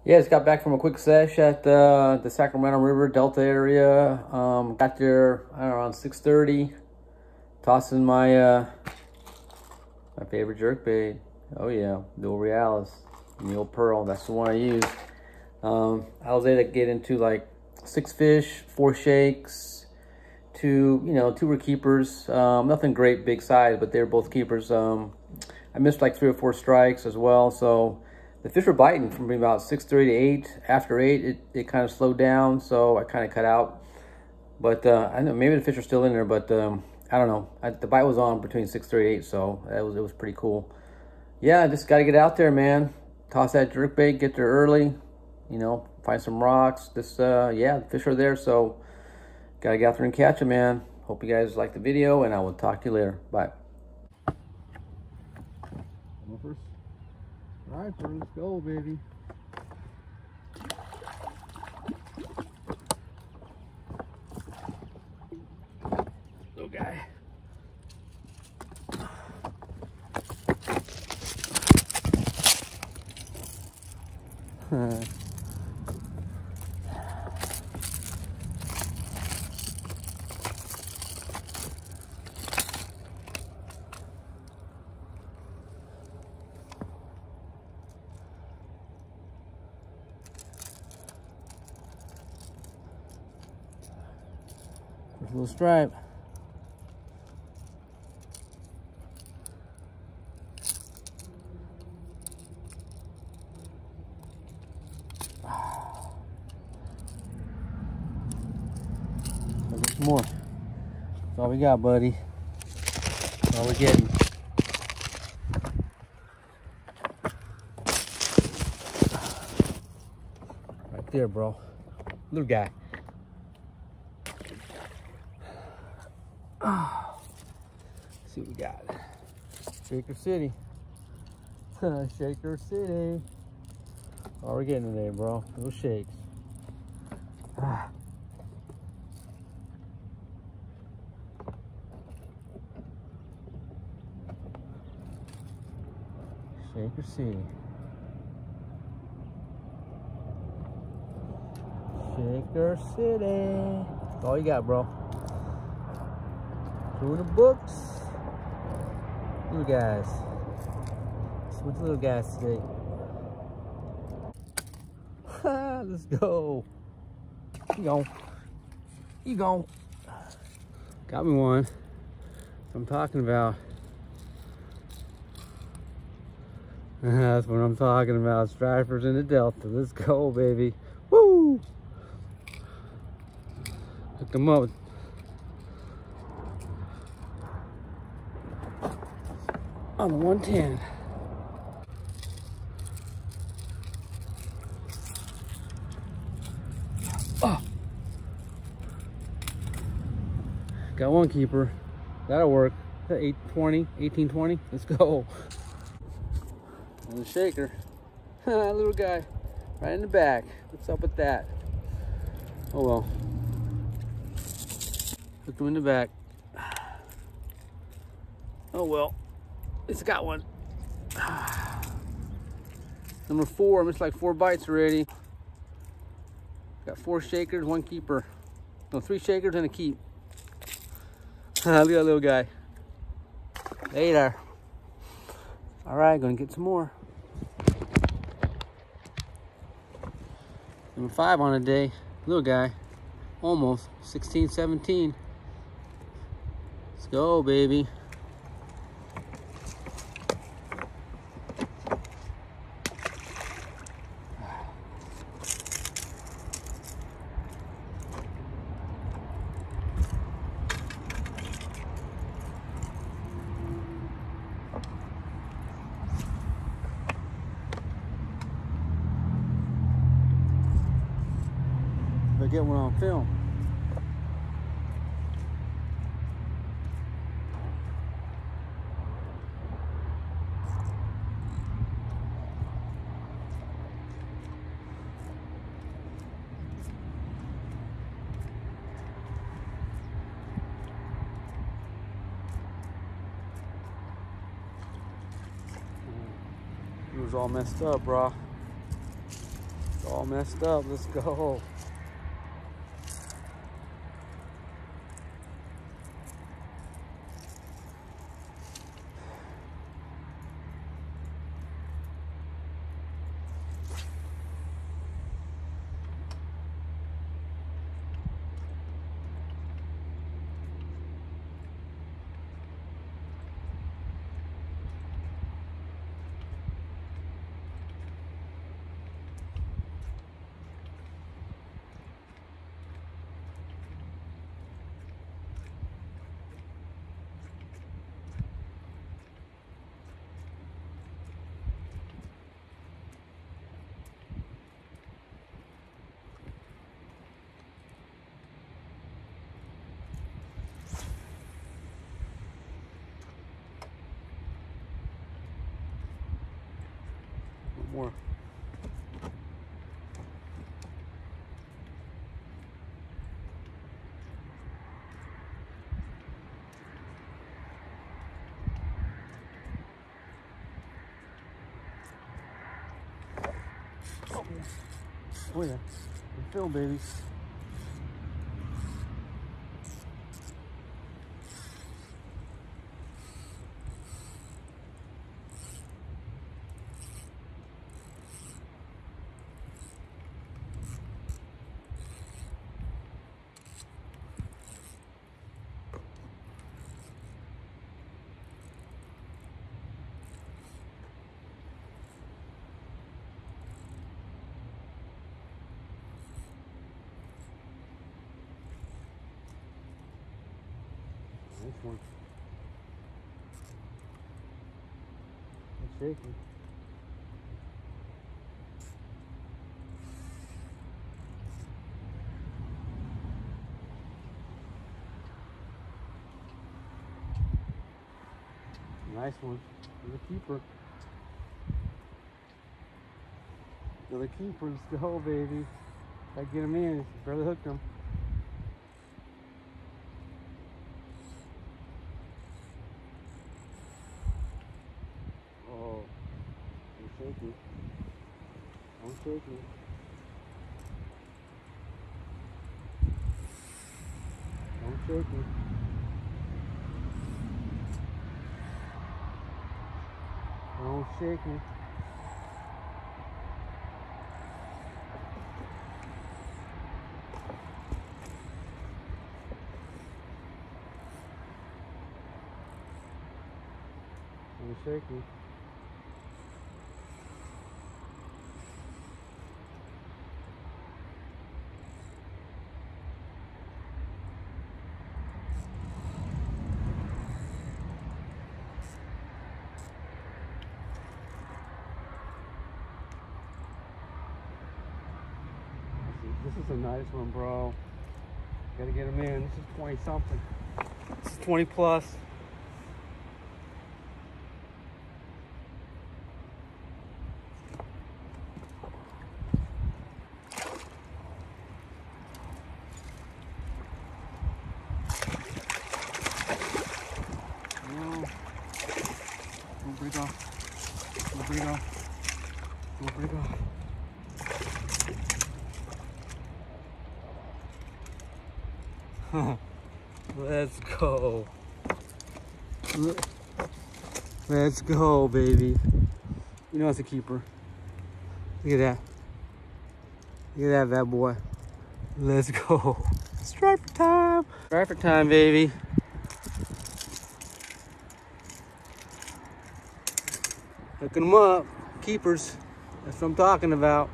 Yeah, just got back from a quick sesh at the Sacramento River Delta area. Got there around 6:30. Tossing my favorite jerkbait. Oh yeah, the old Realis, the old Pearl. That's the one I use. I was able to get into like 6 fish, 4 shakes, two were keepers. Nothing great big size, but they were both keepers. I missed like 3 or 4 strikes as well. So the fish were biting from about 6:30 to 8. After 8, it kind of slowed down, so I kind of cut out. But I know maybe the fish are still in there, but I don't know. The bite was on between 6:30 and 8, so it was pretty cool. Yeah, just got to get out there, man. Toss that jerkbait, get there early, find some rocks. Yeah, the fish are there, so got to get out there and catch them, man. Hope you guys like the video, and I will talk to you later. Bye. All right, let's go, baby. Little guy. There's a little stripe. I'll get some more. That's all we got, buddy. That's all we're getting. Right there, bro. Little guy. Oh, let's see what we got. Shaker City. Shaker City. All we're getting today, bro. Little shakes. Shaker City. Shaker City. That's all you got, bro. 2 in the books. Little guys. Switch little guys today. Let's go. You go. You go. Got me one. That's what I'm talking about. That's what I'm talking about. Stripers in the Delta. Let's go, baby. Woo! Hooked them up. On the 110. Oh! Got one keeper. That'll work. 820, 1820. Let's go. And the shaker. Little guy. Right in the back. What's up with that? Oh well. Hooked him in the back. Oh well. It's got one. Number 4. I missed like 4 bites already. Got 4 shakers, 1 keeper. No, 3 shakers and a keep. Look at that little guy. Later. All right, gonna get some more. Number 5 on a day. Little guy. Almost 16, 17. Let's go, baby. If I get one on film. It was all messed up, bro. all messed up. Let's go. More. Oh yeah, fill, baby. Nice one. It's shaky. Nice one. Another keeper. Another keeper. Let's go, baby. Gotta get him in. Barely hooked him. Oh, I'm shaky. I'm shaky. I'm shaky. Don't shake me. Don't shake me. This is a nice one, bro. Gotta get him in. This is 20 something. This is 20 plus. No. Don't break off. Don't break off. Don't break off. Let's go. Let's go, baby. You know it's a keeper. Look at that. Look at that bad boy. Let's go. Striper time. Striper time, baby. Hooking them up. Keepers. That's what I'm talking about.